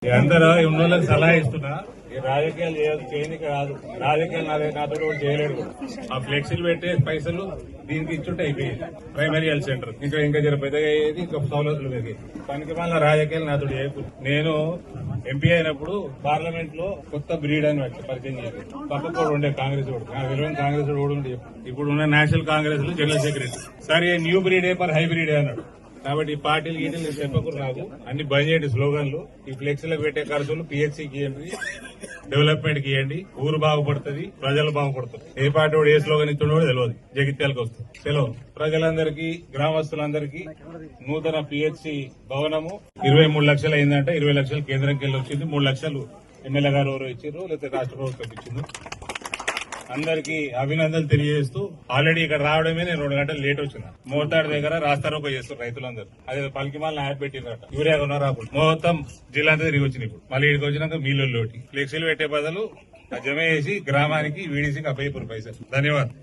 అందరూ ఉన్న వాళ్ళకి సలహా ఇస్తున్నా, ఈ రాజకీయాలు చేయడానికి రాదు. రాజకీయాలు నాతో కూడా చేయలేడు కూడా. ఆ ఫ్లెక్సీలు పెట్టే పైసలు దీనికి ఇచ్చుంటే అయిపోయింది. ప్రైమరీ హెల్త్ సెంటర్ ఇంకా జర పెద్దగా అయ్యేది, ఇంకా సౌలతులు పెరిగాయి. పనికి మళ్ళీ రాజకీయాలు నాతో చేయకూడదు. నేను ఎంపీ అయినప్పుడు పార్లమెంట్ లో కొత్త బ్రీడ్ అని పరిచయం చేశారు. పక్కకు కూడా ఉండే కాంగ్రెస్ కూడా, నాకు తెలియని కాంగ్రెస్ కూడా ఉండే. ఇప్పుడు ఉన్న నేషనల్ కాంగ్రెస్ లో జనరల్ సెక్రటరీ సరే న్యూ బ్రీడే పర్ హైబ్రిడే అన్నాడు. కాబట్టి ఈ పార్టీలు గీటీలు చెప్పకు రాదు, అన్ని బంద్ చేయండి స్లోగన్లు. ఈ ఫ్లెక్సీలకు పెట్టే ఖర్చులు పిహెచ్సికి ఇవ్వండి, డెవలప్మెంట్ కి ఇవ్వండి. ఊరు బాగుపడుతుంది, ప్రజలు బాగుపడుతుంది. ఏ పార్టీ వాడు ఏ స్లోగన్ ఇస్తుండో తెలియదు. జగిత్యాలకు వస్తుంది సెలవు. ప్రజలందరికీ, గ్రామస్తులందరికీ నూతన పిహెచ్సి భవనము 23 లక్షలు అయిందంటే 20 లక్షలు కేంద్రంకి వెళ్ళి వచ్చింది. 3 లక్షలు ఎమ్మెల్యే గారు ఎవరో ఇచ్చారు, లేకపోతే రాష్ట్ర ప్రభుత్వం ఇచ్చింది. అందరికీ అభినందనలు తెలియజేస్తూ, ఆల్రెడీ ఇక్కడ రావడమే నేను 2 గంటలు లేట్ వచ్చిన. మోతాడు దగ్గర రాస్తారోకో చేస్తారు రైతులందరూ. అదే పలికిమాలను యాప్ పెట్టిందట, యూరియా కొన్నారాకుండా మొత్తం జిల్లా అంతా తిరిగి వచ్చింది. ఇప్పుడు మళ్ళీ ఇక్కడికి వచ్చినాక మీలోటి ఫ్లెక్సీలు పెట్టే బదులు జమ చేసి గ్రామానికి వీడీసీకి అప్పయ్యపురు పైసలు. ధన్యవాదాలు.